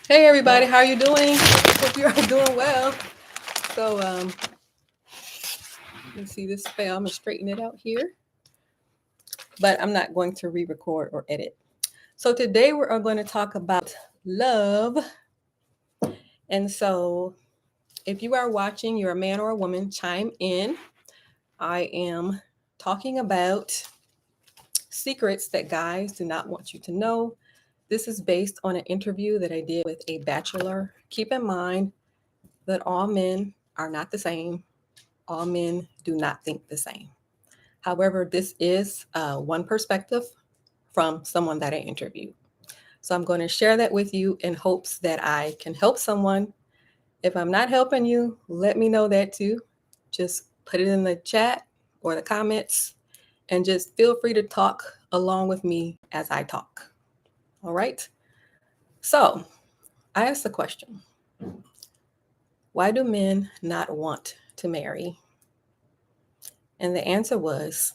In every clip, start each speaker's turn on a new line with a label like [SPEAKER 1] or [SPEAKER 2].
[SPEAKER 1] Hey everybody, how are you doing? Hope you are doing well. So you see this fail. I'm gonna straighten it out here, but I'm not going to re-record or edit. So today we are going to talk about love. And so if you are watching, you're a man or a woman, chime in. I am talking about secrets that guys do not want you to know. This is based on an interview that I did with a bachelor. Keep in mind that all men are not the same. All men do not think the same. However, this is one perspective from someone that I interviewed. So I'm going to share that with you in hopes that I can help someone. If I'm not helping you, let me know that too. Just put it in the chat or the comments and just feel free to talk along with me as I talk. All right. So I asked the question, why do men not want to marry? And the answer was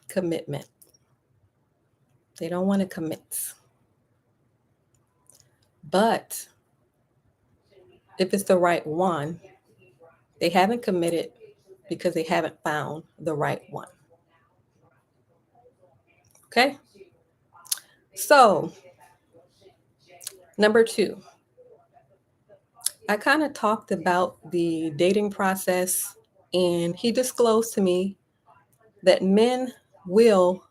[SPEAKER 1] commitment. They don't want to commit. But if it's the right one, they haven't committed because they haven't found the right one. Okay? So, number two, I kind of talked about the dating process, and he disclosed to me that men will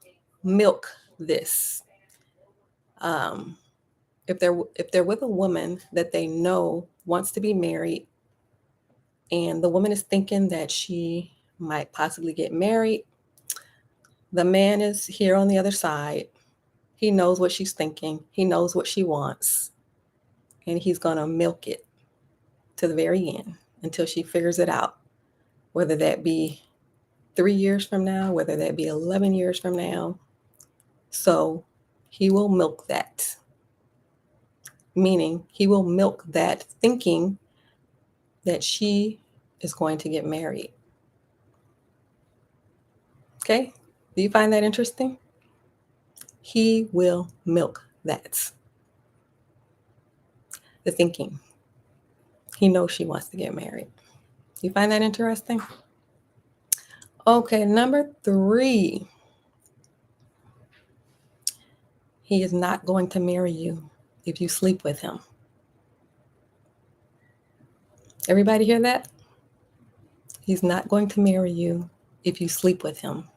[SPEAKER 1] milk this. Um, if they're with a woman that they know wants to be married, and the woman is thinking that she might possibly get married, the man is here on the other side. He knows what she's thinking. He knows what she wants. And he's going to milk it to the very end until she figures it out, whether that be 3 years from now, whether that be 11 years from now. So he will milk that, meaning he will milk that thinking that she is going to get married. Okay? Do you find that interesting? He will milk that. The thinking. He knows she wants to get married. You find that interesting? Okay, number three. He is not going to marry you if you sleep with him. Everybody hear that? He's not going to marry you if you sleep with him.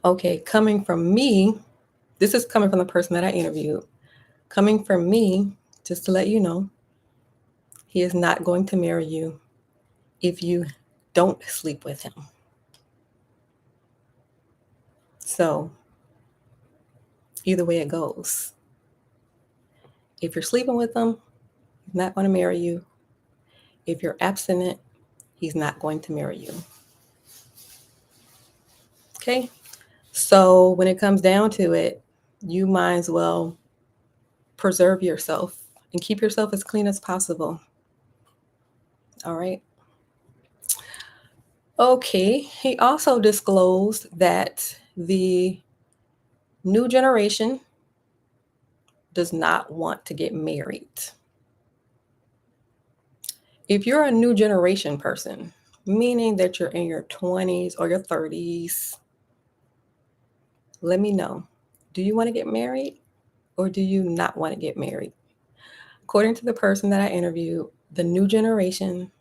[SPEAKER 1] Okay, coming from me, this is coming from the person that I interviewed. Coming from me, just to let you know, he is not going to marry you if you don't sleep with him. So, either way it goes. If you're sleeping with him, he's not going to marry you. If you're abstinent, he's not going to marry you. Okay? So when it comes down to it, you might as well preserve yourself and keep yourself as clean as possible. All right? Okay. He also disclosed that the new generation does not want to get married. If you're a new generation person, meaning that you're in your 20s or your 30s, let me know. Do you want to get married or do you not want to get married? According to the person that I interviewed, the new generation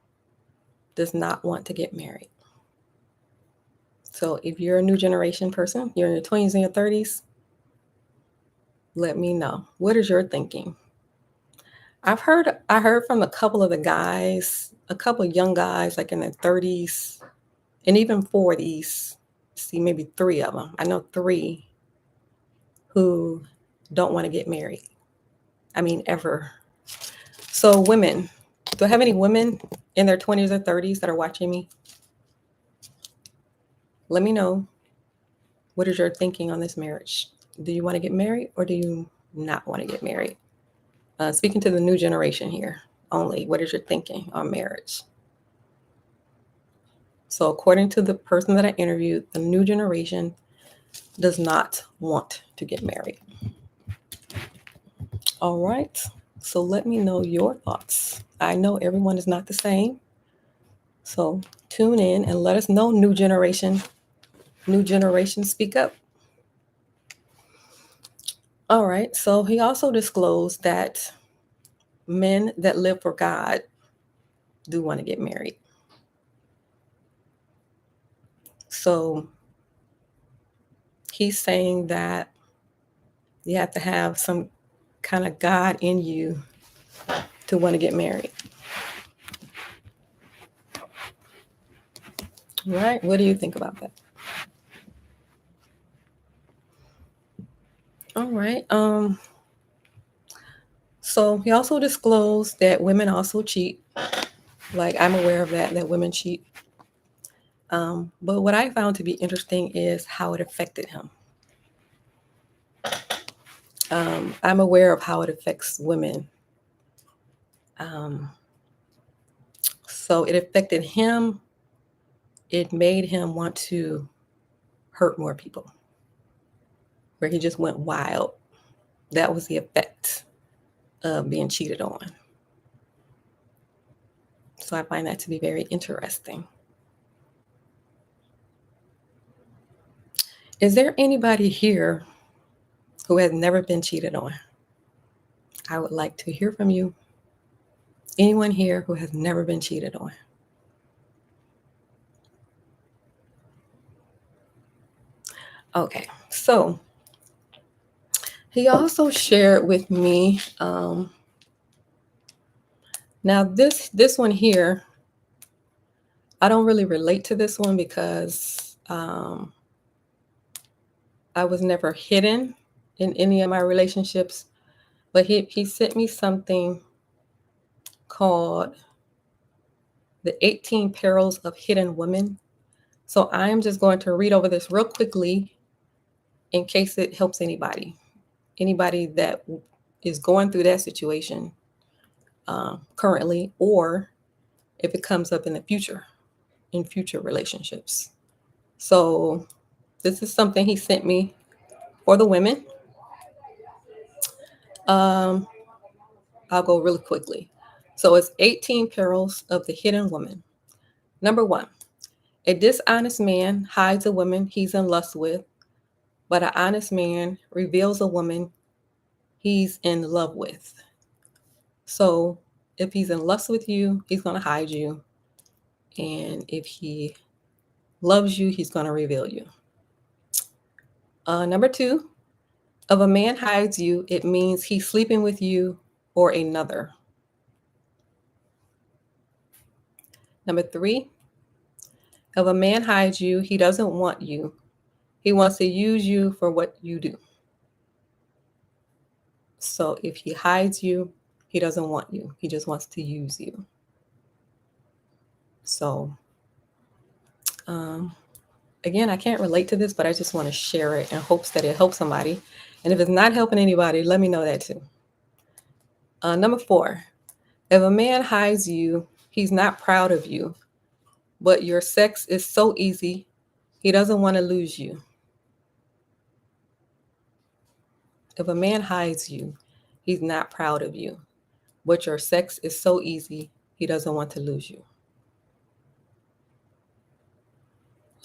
[SPEAKER 1] does not want to get married. So if you're a new generation person, you're in your 20s and your 30s, let me know. What is your thinking? I heard from a couple of the guys, a couple of young guys like in their 30s and even 40s. See, maybe three of them. I know three who don't want to get married. I mean, ever. So women, do I have any women in their 20s or 30s that are watching me? Let me know. What is your thinking on this marriage? Do you want to get married or do you not want to get married? Speaking to the new generation here only, what is your thinking on marriage? So according to the person that I interviewed, the new generation does not want to get married? All right. So let me know your thoughts. I know everyone is not the same. So tune in and let us know, new generation. New generation, speak up. All right. So he also disclosed that men that live for God do want to get married. So he's saying that you have to have some kind of God in you to want to get married. Right? What do you think about that? All right. So he also disclosed that women also cheat. Like, I'm aware of that women cheat. But what I found to be interesting is how it affected him. I'm aware of how it affects women. So it affected him. It made him want to hurt more people, where he just went wild. That was the effect of being cheated on. So I find that to be very interesting. Is there anybody here who has never been cheated on? I would like to hear from you. Anyone here who has never been cheated on? Okay, so he also shared with me. Now this one here, I don't really relate to this one because I was never hidden in any of my relationships. But he sent me something called the 18 Perils of Hidden Women. So I'm just going to read over this real quickly in case it helps anybody that is going through that situation currently, or if it comes up in the future, in future relationships. So this is something he sent me for the women. I'll go really quickly. So it's 18 Perils of the Hidden Woman. Number 1, a dishonest man hides a woman he's in lust with, but an honest man reveals a woman he's in love with. So if he's in lust with you, he's going to hide you. And if he loves you, he's going to reveal you. Number 2, if a man hides you, it means he's sleeping with you or another. Number 3, if a man hides you, he doesn't want you. He wants to use you for what you do. So if he hides you, he doesn't want you. He just wants to use you. So, again, I can't relate to this, but I just want to share it in hopes that it helps somebody. And if it's not helping anybody, let me know that too. Number 4, if a man hides you, he's not proud of you, but your sex is so easy, he doesn't want to lose you. If a man hides you, he's not proud of you, but your sex is so easy, he doesn't want to lose you.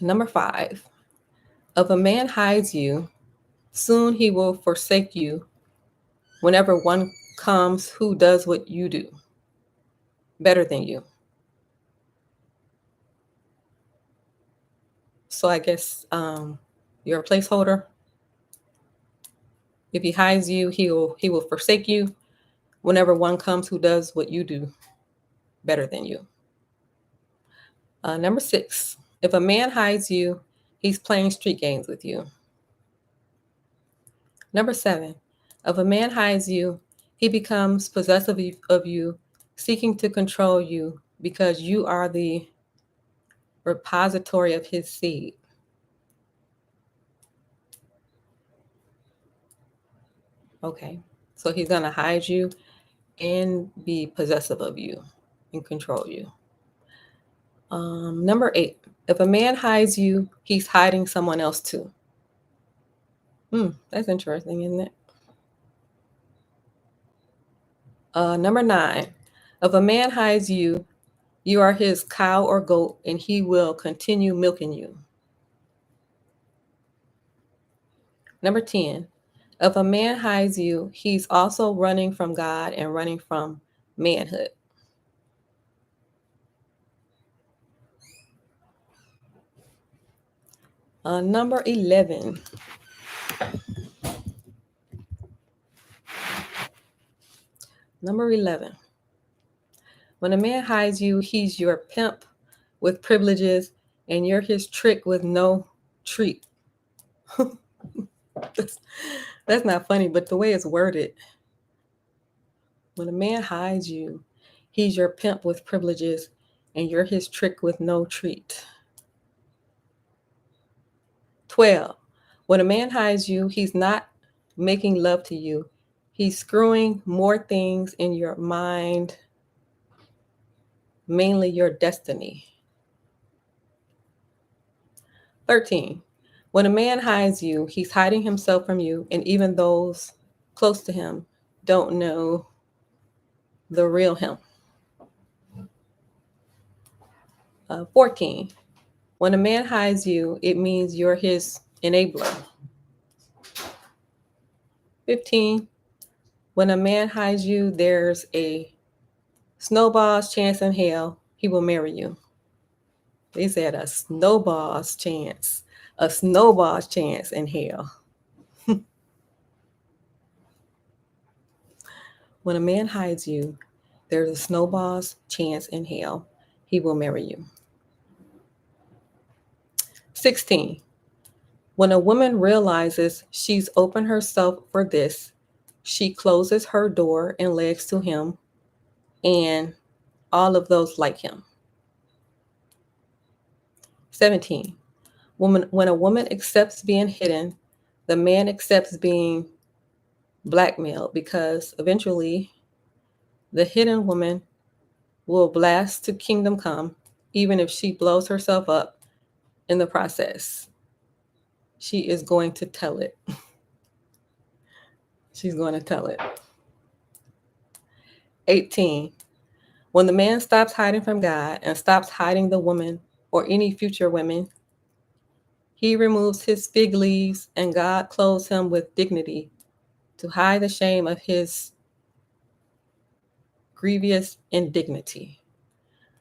[SPEAKER 1] Number 5, if a man hides you, soon he will forsake you whenever one comes who does what you do better than you. So I guess you're a placeholder. If he hides you, he will forsake you whenever one comes who does what you do better than you. Number 6, if a man hides you, he's playing street games with you. Number 7, if a man hides you, he becomes possessive of you, seeking to control you because you are the repository of his seed. Okay, so he's going to hide you and be possessive of you and control you. Number 8, if a man hides you, he's hiding someone else too. That's interesting, isn't it? Number 9. If a man hides you, you are his cow or goat, and he will continue milking you. Number 10. If a man hides you, he's also running from God and running from manhood. Number 11. Number 11. When a man hides you, he's your pimp with privileges, and you're his trick with no treat. That's not funny, but the way it's worded. When a man hides you, he's your pimp with privileges, and you're his trick with no treat. 12. When a man hides you, he's not making love to you. He's screwing more things in your mind, mainly your destiny. 13. When a man hides you, he's hiding himself from you, and even those close to him don't know the real him. 14. When a man hides you, it means you're his enabler. 15. When a man hides you, there's a snowball's chance in hell he will marry you. They said a snowball's chance. A snowball's chance in hell. When a man hides you, there's a snowball's chance in hell he will marry you. 16. When a woman realizes she's opened herself for this, she closes her door and legs to him and all of those like him. 17. When a woman accepts being hidden, the man accepts being blackmailed, because eventually the hidden woman will blast to kingdom come, even if she blows herself up in the process. She is going to tell it. She's going to tell it. 18. When the man stops hiding from God and stops hiding the woman or any future women, he removes his fig leaves, and God clothes him with dignity to hide the shame of his grievous indignity.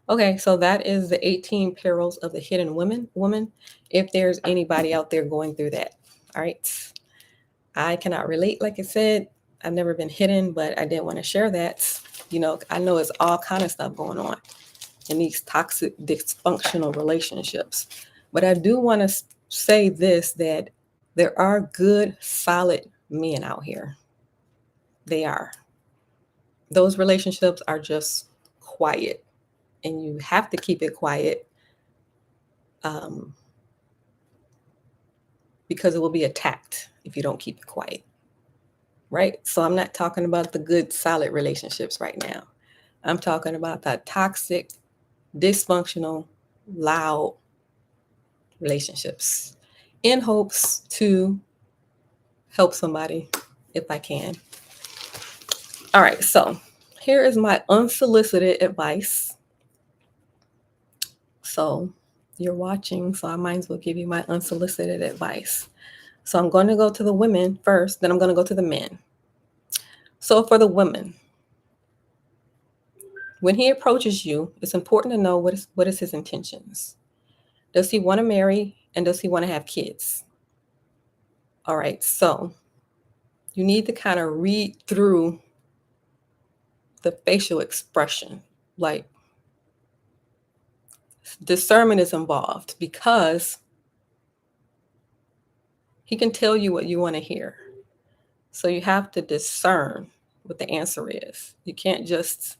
[SPEAKER 1] Okay, so that is the 18 perils of the hidden woman. If there's anybody out there going through that. All right. I cannot relate, like I said. I've never been hidden, but I did want to share that. I know it's all kind of stuff going on in these toxic, dysfunctional relationships. But I do want to say this, that there are good, solid men out here. They are. Those relationships are just quiet, and you have to keep it quiet because it will be attacked if you don't keep it quiet. Right? So I'm not talking about the good, solid relationships right now. I'm talking about the toxic, dysfunctional, loud relationships in hopes to help somebody if I can. All right, so here is my unsolicited advice. So you're watching, so I might as well give you my unsolicited advice. So I'm going to go to the women first, then I'm going to go to the men. So for the women, when he approaches you, it's important to know what is his intentions. Does he want to marry, and does he want to have kids? All right, so you need to kind of read through the facial expression. Like, discernment is involved, because he can tell you what you want to hear. So you have to discern what the answer is. You can't just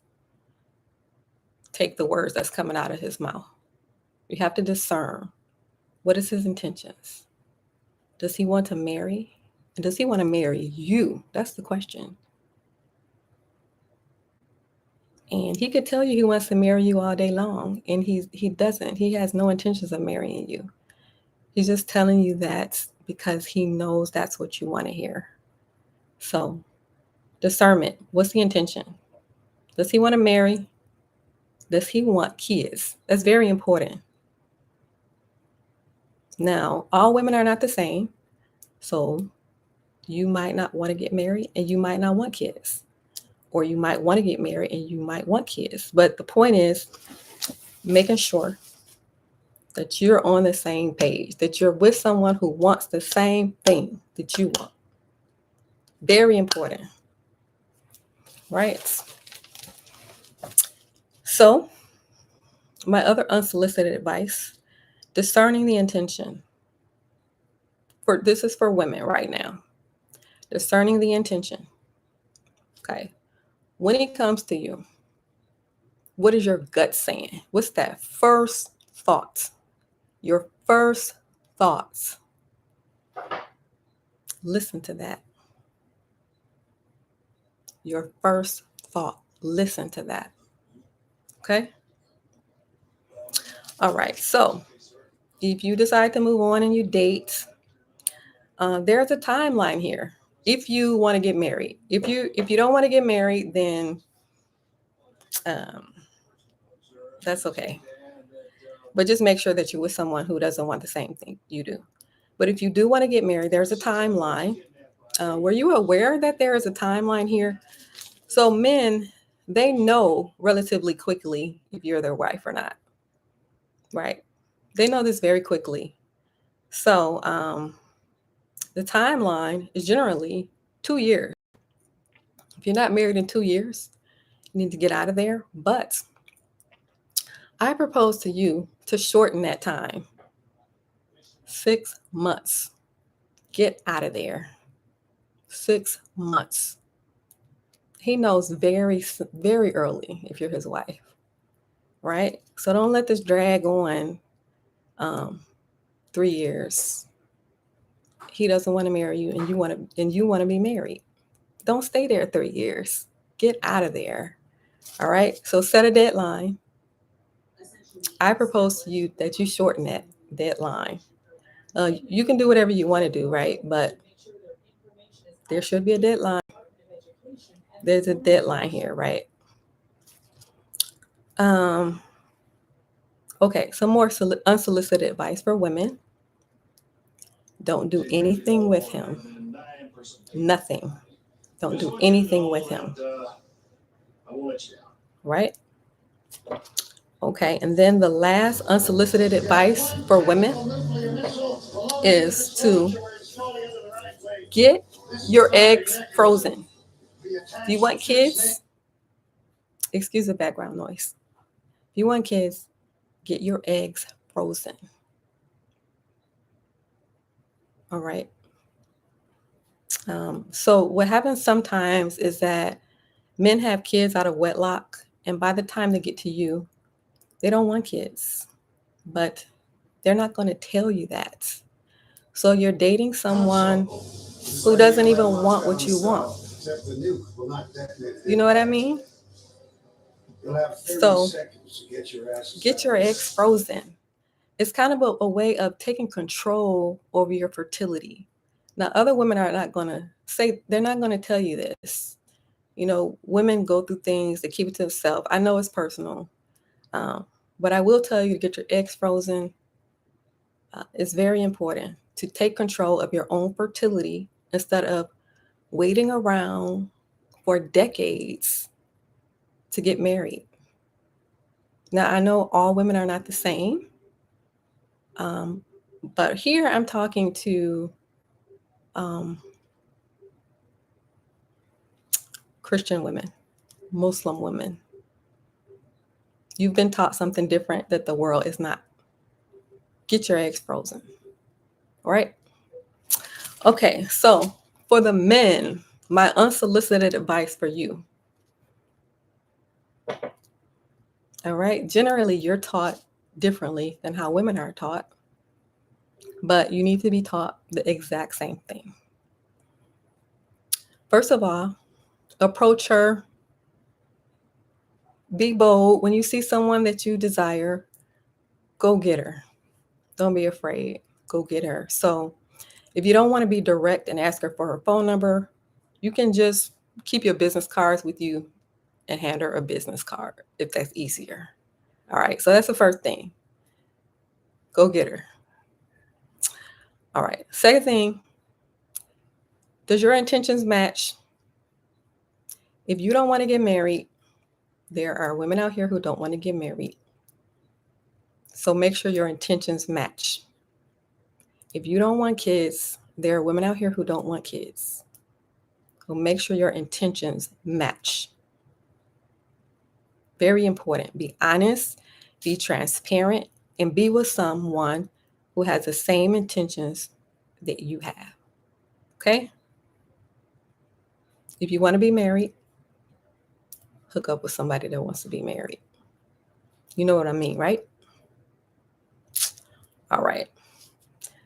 [SPEAKER 1] take the words that's coming out of his mouth. You have to discern, what is his intentions? Does he want to marry? And does he want to marry you? That's the question. And he could tell you he wants to marry you all day long, and he doesn't. He has no intentions of marrying you. He's just telling you that because he knows that's what you want to hear. So, discernment. What's the intention? Does he want to marry? Does he want kids? That's very important. Now, all women are not the same. So, you might not want to get married and you might not want kids. Or you might want to get married and you might want kids. But the point is making sure that you're on the same page, that you're with someone who wants the same thing that you want. Very important, right? So, my other unsolicited advice, discerning the intention. This is for women right now. Discerning the intention. Okay. When it comes to you, what is your gut saying? What's that first thought? Your first thoughts. Listen to that. Your first thought. Listen to that. Okay? All right. So, if you decide to move on and you date, there's a timeline here. If you want to get married, if you don't want to get married, then that's okay. But just make sure that you're with someone who doesn't want the same thing you do. But if you do want to get married, there's a timeline. Were you aware that there is a timeline here? So men, they know relatively quickly if you're their wife or not, right? They know this very quickly. So the timeline is generally 2 years. If you're not married in 2 years, you need to get out of there. But I propose to you to shorten that time. 6 months. Get out of there. 6 months. He knows very, very early if you're his wife, right? So don't let this drag on 3 years. He doesn't want to marry you, and you want to be married. Don't stay there 3 years. Get out of there. All right. So set a deadline. I propose to you that you shorten that deadline. You can do whatever you want to do, right? But there should be a deadline. There's a deadline here, right? Okay, some more unsolicited advice for women. Don't do anything with him. Nothing. Don't do anything with him. Right? Okay, and then the last unsolicited advice for women is to get your eggs frozen. Do you want kids? Excuse the background noise. If you want kids, get your eggs frozen. All right. So what happens sometimes is that men have kids out of wedlock, and by the time they get to you, they don't want kids, but they're not going to tell you that. So you're dating someone who doesn't even want what you want. You know what I mean? So get your eggs frozen. It's kind of a way of taking control over your fertility. Now, other women are not going to say, they're not going to tell you this. You know, women go through things, they keep it to themselves. I know it's personal, but I will tell you to get your eggs frozen. It's very important to take control of your own fertility instead of waiting around for decades to get married. Now, I know all women are not the same, but here I'm talking to Christian women, Muslim women. You've been taught something different that the world is not. Get your eggs frozen. All right? Okay, so for the men, my unsolicited advice for you. All right, generally you're taught differently than how women are taught, but you need to be taught the exact same thing. First of all, approach her. Be bold. When you see someone that you desire, go get her. Don't be afraid. Go get her. So If you don't want to be direct and ask her for her phone number, you can just keep your business cards with you and hand her a business card if that's easier. All right, so that's the first thing. Go get her. All right, second thing, does your intentions match? If you don't want to get married, there are women out here who don't want to get married. So make sure your intentions match. If you don't want kids, there are women out here who don't want kids. So make sure your intentions match. Very important. Be honest, be transparent, and be with someone who has the same intentions that you have. Okay? If you want to be married, hook up with somebody that wants to be married. You know what I mean, right? All right.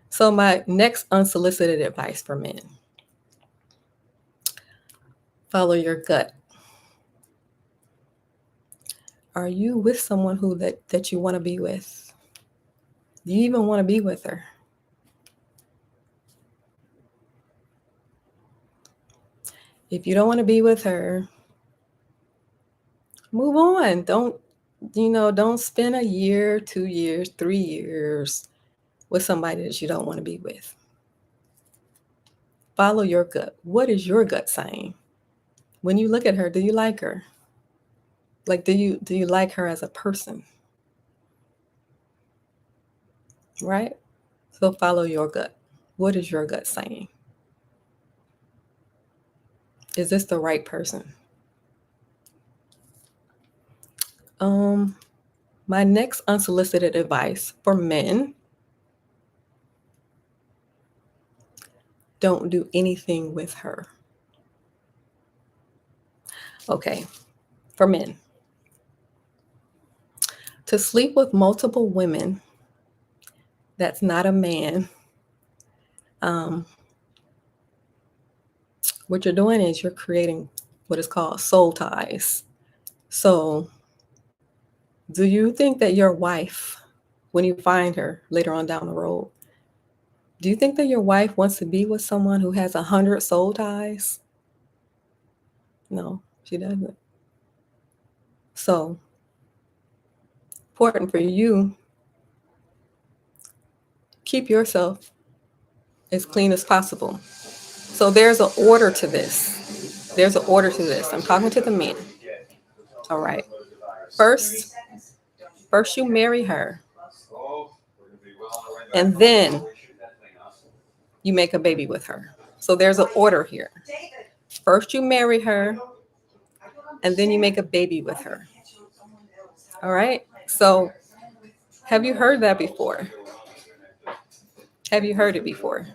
[SPEAKER 1] So my next unsolicited advice for men. Follow your gut. Are you with someone that you want to be with? Do you even want to be with her? If you don't want to be with her, move on. Don't spend a year, 2 years, 3 years with somebody that you don't want to be with. Follow your gut. What is your gut saying? When you look at her, do you like her? Like, do you like her as a person? Right? So follow your gut. What is your gut saying? Is this the right person? My next unsolicited advice for men: don't do anything with her. Okay, for men. To sleep with multiple women, that's not a man. What you're doing is you're creating what is called soul ties. So, do you think that your wife, when you find her later on down the road, do you think that your wife wants to be with someone who has 100 soul ties? No, she doesn't. So, important for you, keep yourself as clean as possible. So there's an order to this. There's an order to this. I'm talking to the men. All right. First, first you marry her, and then you make a baby with her. So there's an order here. First you marry her, and then you make a baby with her. All right. So have you heard that before? Have you heard it before?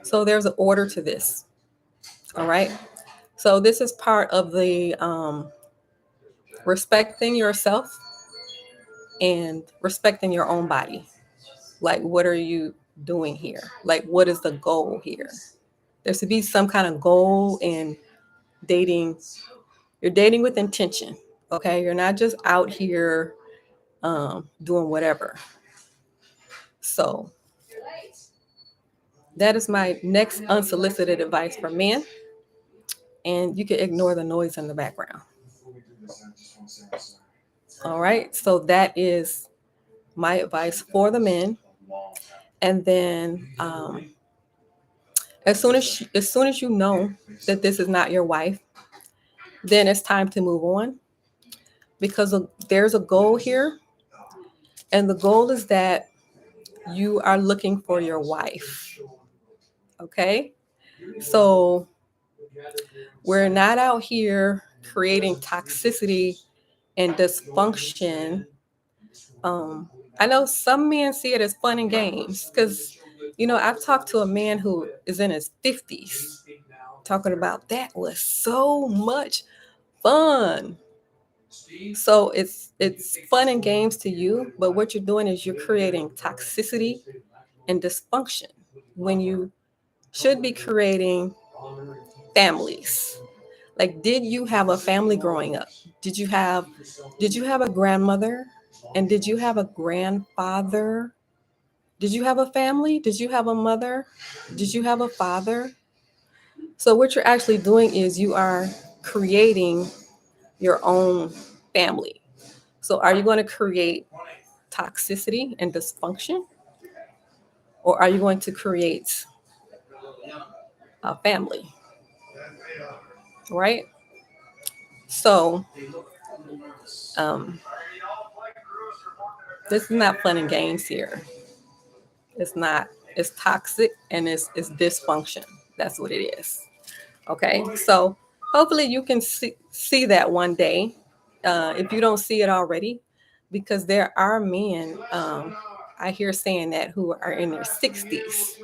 [SPEAKER 1] So there's an order to this. All right. So this is part of the respecting yourself and respecting your own body. Like, what are you doing here? Like, what is the goal here? There should be some kind of goal in dating. You're dating with intention. Okay. You're not just out here doing whatever. So that is my next unsolicited advice for men. And you can ignore the noise in the background. All right. So that is my advice for the men. And then as soon as you know that this is not your wife, then it's time to move on, because there's a goal here. And the goal is that you are looking for your wife. Okay? So we're not out here creating toxicity and dysfunction. I know some men see it as fun and games, because, I've talked to a man who is in his 50s talking about that was so much fun. So it's fun and games to you, but what you're doing is you're creating toxicity and dysfunction when you should be creating families. Like, did you have a family growing up? Did you have a grandmother? And did you have a grandfather? Did you have a family? Did you have a mother? Did you have a father? So what you're actually doing is you are creating your own family. So are you going to create toxicity and dysfunction? Or are you going to create a family? Right? So um, this is not fun and games here. It's not. It's toxic and it's dysfunction. That's what it is. Okay. So hopefully you can see that one day, if you don't see it already, because there are men, I hear saying that, who are in their 60s,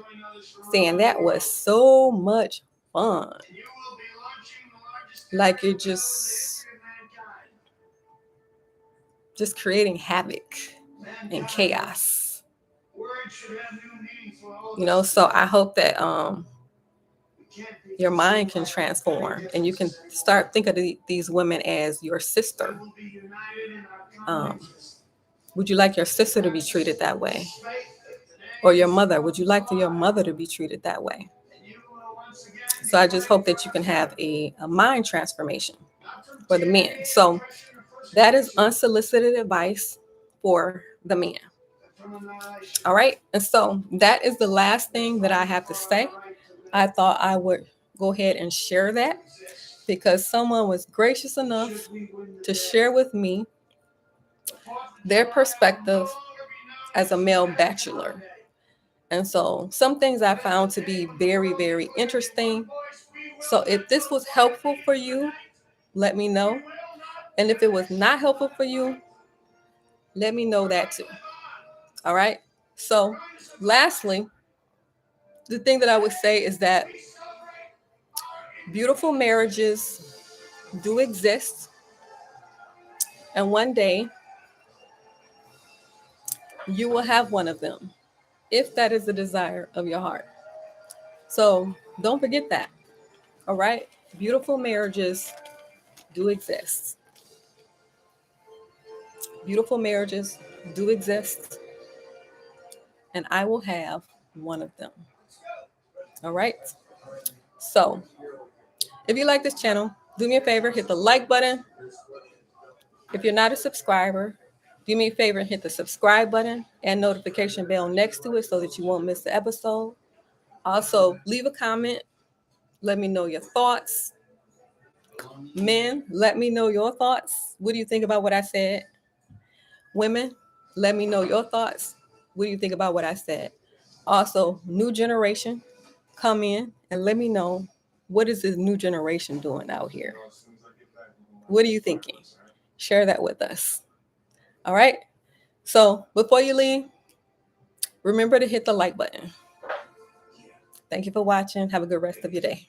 [SPEAKER 1] saying that was so much fun. Like you're just creating havoc and chaos. So I hope that your mind can transform and you can start thinking of these women as your sister. Um, would you like your sister to be treated that way? Or your mother? Would you like your mother to be treated that way? So I just hope that you can have a mind transformation for the men. So that is unsolicited advice for the men. All right. And so that is the last thing that I have to say. I thought I would go ahead and share that because someone was gracious enough to share with me their perspective as a male bachelor. And so some things I found to be very, very interesting. So if this was helpful for you, let me know. And if it was not helpful for you, let me know that too. All right. So lastly, the thing that I would say is that beautiful marriages do exist. And one day you will have one of them if that is the desire of your heart. So don't forget that. All right. Beautiful marriages do exist. Beautiful marriages do exist. And I will have one of them. All right. So if you like this channel, do me a favor, hit the like button. If you're not a subscriber, do me a favor and hit the subscribe button and notification bell next to it so that you won't miss the episode. Also, leave a comment. Let me know your thoughts. Men, let me know your thoughts. What do you think about what I said? Women, let me know your thoughts. What do you think about what I said? Also, new generation, come in and let me know, what is this new generation doing out here? What are you thinking? Share that with us. All right. So before you leave, remember to hit the like button. Thank you for watching. Have a good rest of your day.